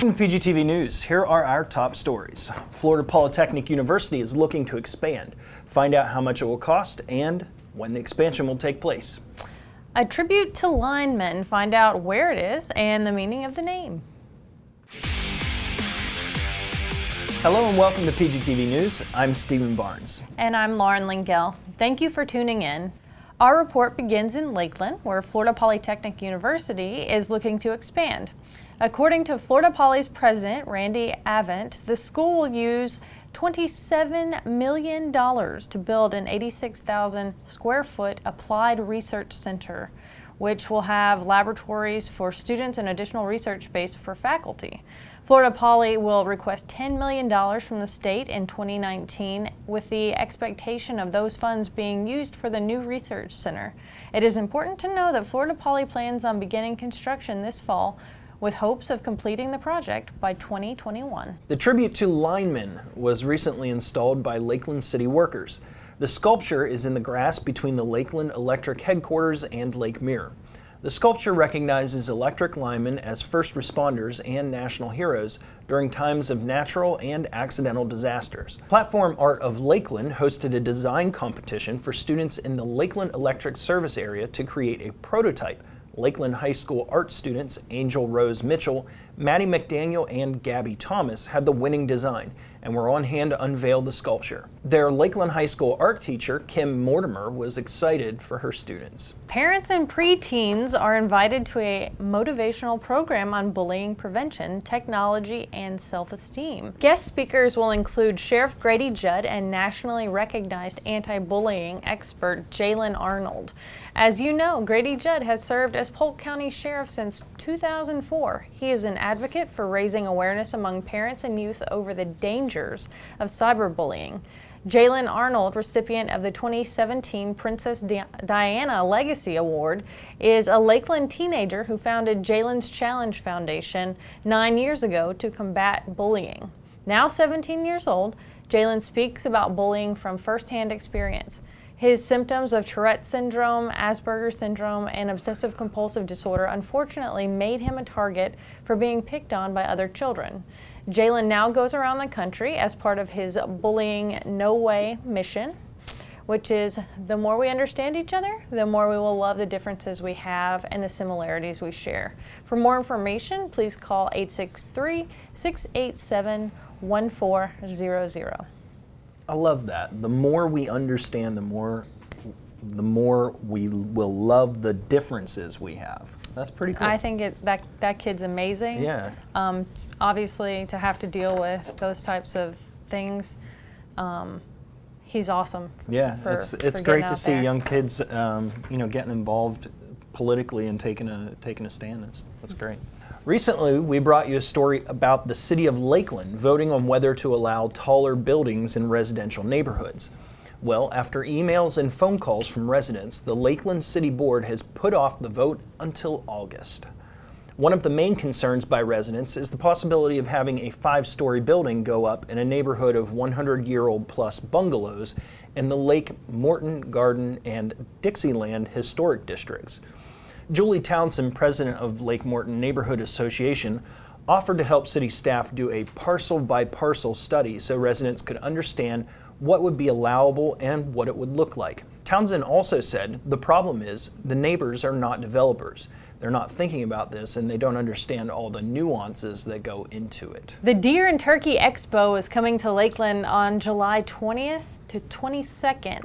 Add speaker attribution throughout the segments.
Speaker 1: Welcome to PGTV News. Here are our top stories. Florida Polytechnic University is looking to expand. Find out how much it will cost and when the expansion will take place.
Speaker 2: A tribute to linemen. Find out where it is and the meaning of the name.
Speaker 1: Hello and welcome to PGTV News. I'm Stephen Barnes.
Speaker 2: And I'm Lauren Lingell. Thank you for tuning in. Our report begins in Lakeland, where Florida Polytechnic University is looking to expand. According to Florida Poly's president, Randy Avent, the school will use $27 million to build an 86,000 square foot applied research center, which will have laboratories for students and additional research space for faculty. Florida Poly will request $10 million from the state in 2019 with the expectation of those funds being used for the new research center. It is important to know that Florida Poly plans on beginning construction this fall with hopes of completing the project by 2021.
Speaker 1: The tribute to linemen was recently installed by Lakeland city workers. The sculpture is in the grass between the Lakeland Electric headquarters and Lake Mirror. The sculpture recognizes electric linemen as first responders and national heroes during times of natural and accidental disasters. Platform Art of Lakeland hosted a design competition for students in the Lakeland Electric service area to create a prototype. Lakeland High School art students Angel Rose Mitchell, Maddie McDaniel, and Gabby Thomas had the winning design and were on hand to unveil the sculpture. Their Lakeland High School art teacher, Kim Mortimer, was excited for her students.
Speaker 2: Parents and preteens are invited to a motivational program on bullying prevention, technology, and self-esteem. Guest speakers will include Sheriff Grady Judd and nationally recognized anti-bullying expert Jalen Arnold. As you know, Grady Judd has served as Polk County Sheriff since 2004. He is an advocate for raising awareness among parents and youth over the dangers of cyberbullying. Jalen Arnold, recipient of the 2017 Princess Diana Legacy Award, is a Lakeland teenager who founded Jalen's Challenge Foundation 9 years ago to combat bullying. Now 17 years old, Jalen speaks about bullying from firsthand experience. His symptoms of Tourette syndrome, Asperger's syndrome, and obsessive-compulsive disorder unfortunately made him a target for being picked on by other children. Jalen now goes around the country as part of his Bullying No Way mission, which is the more we understand each other, the more we will love the differences we have and the similarities we share. For more information, please call 863-687-1400.
Speaker 1: I love that. The more we understand, the more we will love the differences we have. That's pretty cool.
Speaker 2: I think that kid's amazing.
Speaker 1: Yeah.
Speaker 2: Obviously, to have to deal with those types of things, he's awesome.
Speaker 1: Yeah, it's great to see young kids, getting involved politically and taking a stand. That's great. Recently, we brought you a story about the city of Lakeland voting on whether to allow taller buildings in residential neighborhoods. Well, after emails and phone calls from residents, the Lakeland City Board has put off the vote until August. One of the main concerns by residents is the possibility of having a 5-story building go up in a neighborhood of 100-year-old plus bungalows in the Lake Morton, Garden, and Dixieland historic districts. Julie Townsend, president of Lake Morton Neighborhood Association, offered to help city staff do a parcel-by-parcel study so residents could understand what would be allowable and what it would look like. Townsend also said the problem is the neighbors are not developers. They're not thinking about this and they don't understand all the nuances that go into it.
Speaker 2: The Deer and Turkey Expo is coming to Lakeland on July 20th to 22nd.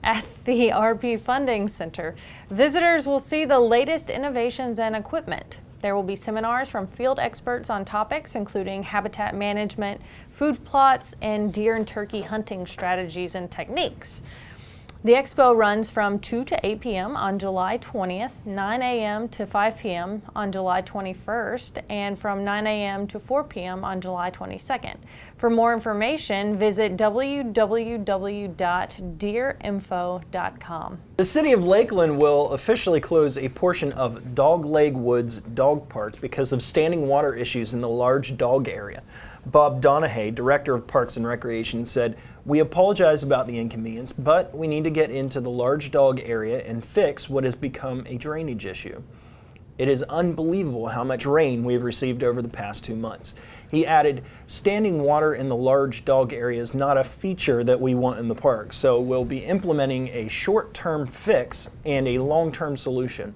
Speaker 2: At the RP Funding Center. Visitors will see the latest innovations and equipment. There will be seminars from field experts on topics including habitat management, food plots, and deer and turkey hunting strategies and techniques. The expo runs from 2 to 8 p.m. on July 20th, 9 a.m. to 5 p.m. on July 21st, and from 9 a.m. to 4 p.m. on July 22nd. For more information, visit www.deerinfo.com.
Speaker 1: The City of Lakeland will officially close a portion of Dogleg Woods Dog Park because of standing water issues in the large dog area. Bob Donahue, Director of Parks and Recreation, said, "We apologize about the inconvenience, but we need to get into the large dog area and fix what has become a drainage issue." It is unbelievable how much rain we've received over the past 2 months. He added, standing water in the large dog area is not a feature that we want in the park, so we'll be implementing a short-term fix and a long-term solution.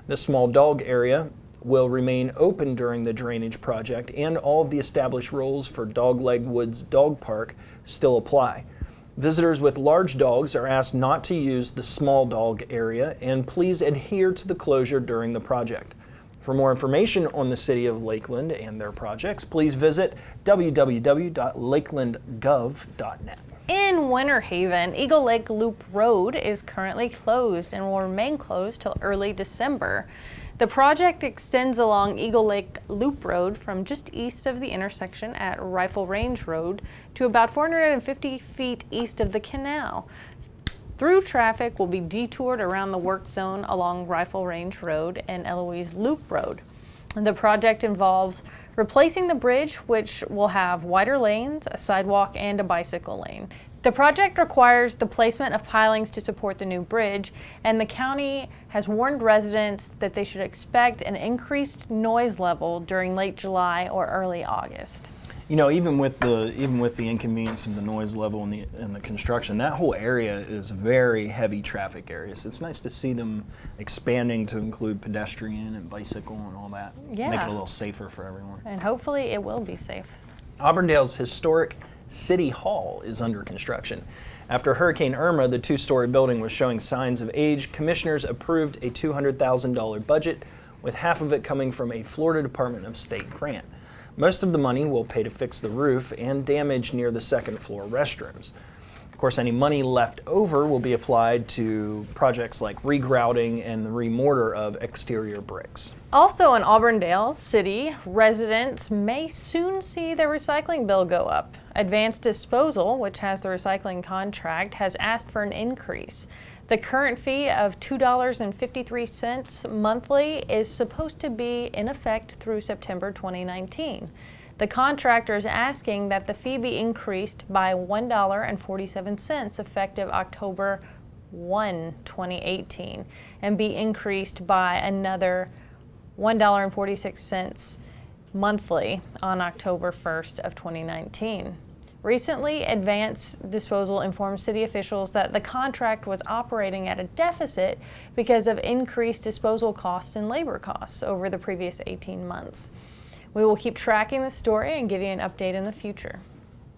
Speaker 1: The small dog area will remain open during the drainage project, and all of the established rules for Dogleg Woods Dog Park still apply. Visitors with large dogs are asked not to use the small dog area, and please adhere to the closure during the project. For more information on the City of Lakeland and their projects, please visit www.lakelandgov.net.
Speaker 2: In Winter Haven, Eagle Lake Loop Road is currently closed and will remain closed till early December. The project extends along Eagle Lake Loop Road from just east of the intersection at Rifle Range Road to about 450 feet east of the canal. Through traffic will be detoured around the work zone along Rifle Range Road and Eloise Loop Road. The project involves replacing the bridge, which will have wider lanes, a sidewalk, and a bicycle lane. The project requires the placement of pilings to support the new bridge, and the county has warned residents that they should expect an increased noise level during late July or early August.
Speaker 1: You know, even with the inconvenience of the noise level and the construction, that whole area is a very heavy traffic area. So it's nice to see them expanding to include pedestrian and bicycle and all that.
Speaker 2: Yeah.
Speaker 1: Make it a little safer for everyone.
Speaker 2: And hopefully it will be safe.
Speaker 1: Auburndale's historic City Hall is under construction. After Hurricane Irma, the two-story building was showing signs of age. Commissioners approved a $200,000 budget, with half of it coming from a Florida Department of State grant. Most of the money will pay to fix the roof and damage near the second floor restrooms. Of course, any money left over will be applied to projects like regrouting and the remortar of exterior bricks.
Speaker 2: Also in Auburndale City, residents may soon see their recycling bill go up. Advanced Disposal, which has the recycling contract, has asked for an increase. The current fee of $2.53 monthly is supposed to be in effect through September 2019. The contractor is asking that the fee be increased by $1.47 effective October 1, 2018, and be increased by another $1.46 monthly on October 1st of 2019. Recently, Advanced Disposal informed city officials that the contract was operating at a deficit because of increased disposal costs and labor costs over the previous 18 months. We will keep tracking the story and give you an update in the future.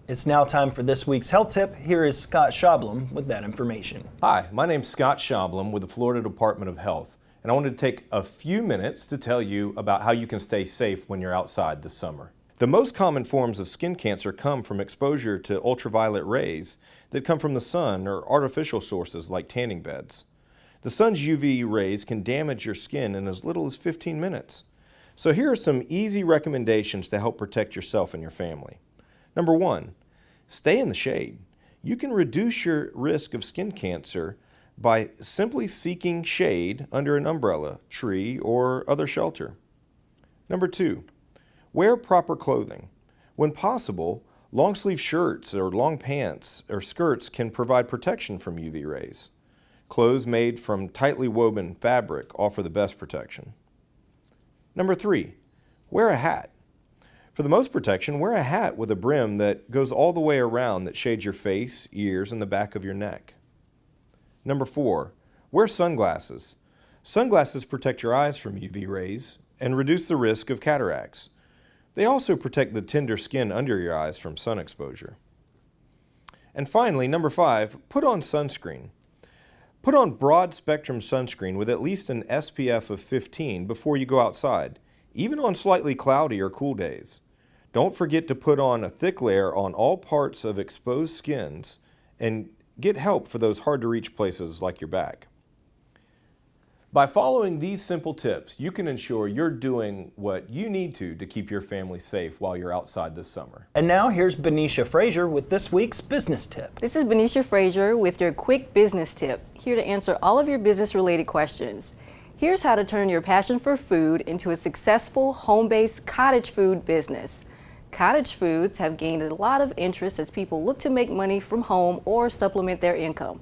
Speaker 1: It's now time for this week's health tip. Here is Scott Schablum with that information.
Speaker 3: Hi, my name's Scott Schablum with the Florida Department of Health, and I wanted to take a few minutes to tell you about how you can stay safe when you're outside this summer. The most common forms of skin cancer come from exposure to ultraviolet rays that come from the sun or artificial sources like tanning beds. The sun's UV rays can damage your skin in as little as 15 minutes. So here are some easy recommendations to help protect yourself and your family. Number 1, stay in the shade. You can reduce your risk of skin cancer by simply seeking shade under an umbrella, tree, or other shelter. Number 2, wear proper clothing. When possible, long-sleeve shirts or long pants or skirts can provide protection from UV rays. Clothes made from tightly woven fabric offer the best protection. Number 3, wear a hat. For the most protection, wear a hat with a brim that goes all the way around that shades your face, ears, and the back of your neck. Number 4, wear sunglasses. Sunglasses protect your eyes from UV rays and reduce the risk of cataracts. They also protect the tender skin under your eyes from sun exposure. And finally, number 5, put on sunscreen. Put on broad spectrum sunscreen with at least an SPF of 15 before you go outside, even on slightly cloudy or cool days. Don't forget to put on a thick layer on all parts of exposed skins and get help for those hard to reach places like your back. By following these simple tips, you can ensure you're doing what you need to keep your family safe while you're outside this summer.
Speaker 1: And now here's Benicia Frazier with this week's business tip.
Speaker 4: This is Benicia Frazier with your quick business tip, here to answer all of your business-related questions. Here's how to turn your passion for food into a successful home-based cottage food business. Cottage foods have gained a lot of interest as people look to make money from home or supplement their income.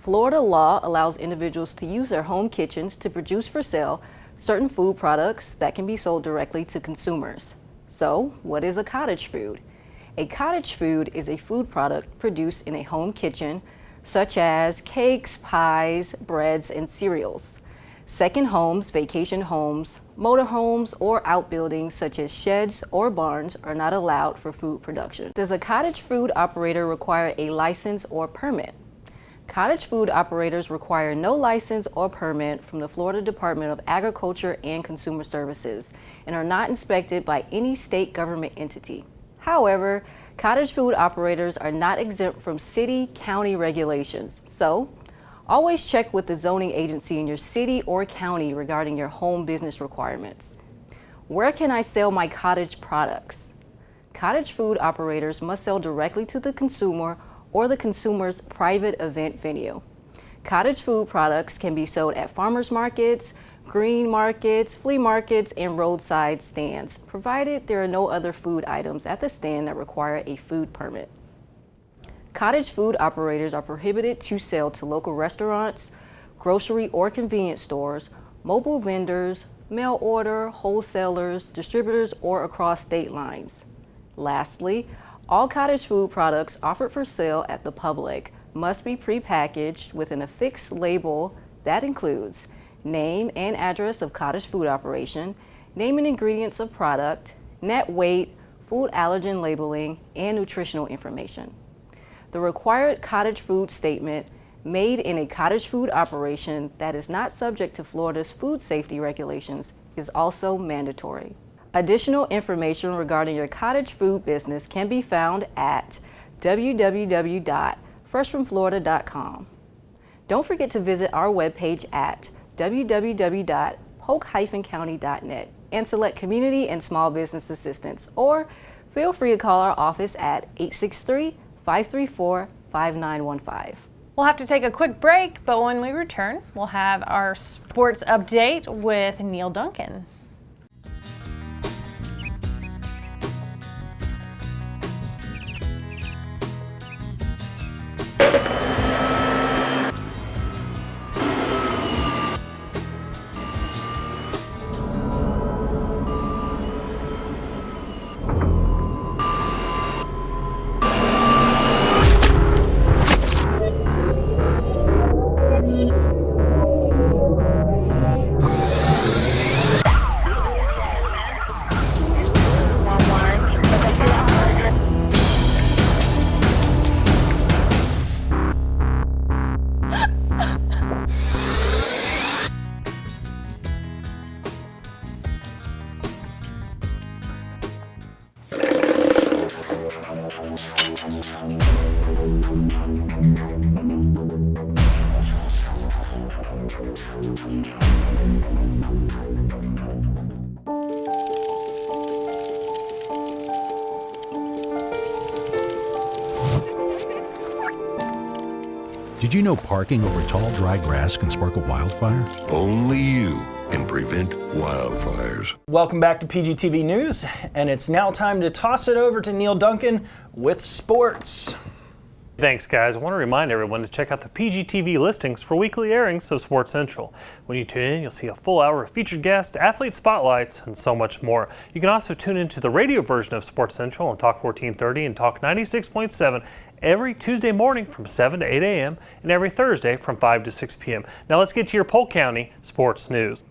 Speaker 4: Florida law allows individuals to use their home kitchens to produce for sale certain food products that can be sold directly to consumers. So, what is a cottage food? A cottage food is a food product produced in a home kitchen, such as cakes, pies, breads, and cereals. Second homes, vacation homes, motorhomes, or outbuildings such as sheds or barns are not allowed for food production. Does a cottage food operator require a license or permit? Cottage food operators require no license or permit from the Florida Department of Agriculture and Consumer Services and are not inspected by any state government entity. However, cottage food operators are not exempt from city-county regulations, so always check with the zoning agency in your city or county regarding your home business requirements. Where can I sell my cottage products? Cottage food operators must sell directly to the consumer or the consumer's private event venue. Cottage food products can be sold at farmers markets, green markets, flea markets, and roadside stands, provided there are no other food items at the stand that require a food permit. Cottage food operators are prohibited to sell to local restaurants, grocery or convenience stores, mobile vendors, mail order, wholesalers, distributors, or across state lines. Lastly, all cottage food products offered for sale at the public must be prepackaged with an affixed label that includes name and address of cottage food operation, name and ingredients of product, net weight, food allergen labeling, and nutritional information. The required cottage food statement made in a cottage food operation that is not subject to Florida's food safety regulations is also mandatory. Additional information regarding your cottage food business can be found at www.freshfromflorida.com. Don't forget to visit our webpage at www.polk-county.net and select Community and Small Business Assistance, or feel free to call our office at 863-534-5915.
Speaker 2: We'll have to take a quick break, but when we return, we'll have our sports update with Neil Duncan.
Speaker 5: Did you know parking over tall, dry grass can spark a wildfire?
Speaker 6: Only you can prevent wildfires.
Speaker 1: Welcome back to PGTV News, and it's now time to toss it over to Neil Duncan with sports.
Speaker 7: Thanks, guys. I want to remind everyone to check out the PGTV listings for weekly airings of Sports Central. When you tune in, you'll see a full hour of featured guests, athlete spotlights, and so much more. You can also tune into the radio version of Sports Central on Talk 1430 and Talk 96.7 every Tuesday morning from 7 to 8 a.m. and every Thursday from 5 to 6 p.m. Now let's get to your Polk County sports news.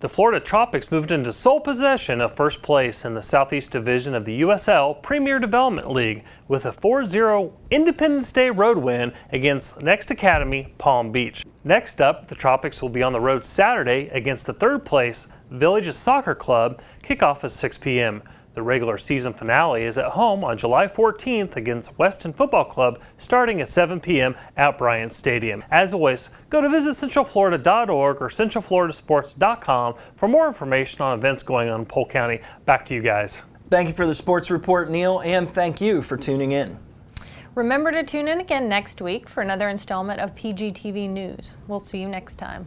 Speaker 7: The Florida Tropics moved into sole possession of first place in the Southeast Division of the USL Premier Development League with a 4-0 Independence Day road win against Next Academy Palm Beach. Next up, the Tropics will be on the road Saturday against the third place Villages Soccer Club. Kickoff at 6 p.m. The regular season finale is at home on July 14th against Weston Football Club starting at 7 p.m. at Bryant Stadium. As always, go to visit centralflorida.org or centralfloridasports.com for more information on events going on in Polk County. Back to you guys.
Speaker 1: Thank you for the sports report, Neil, and thank you for tuning in.
Speaker 2: Remember to tune in again next week for another installment of PGTV News. We'll see you next time.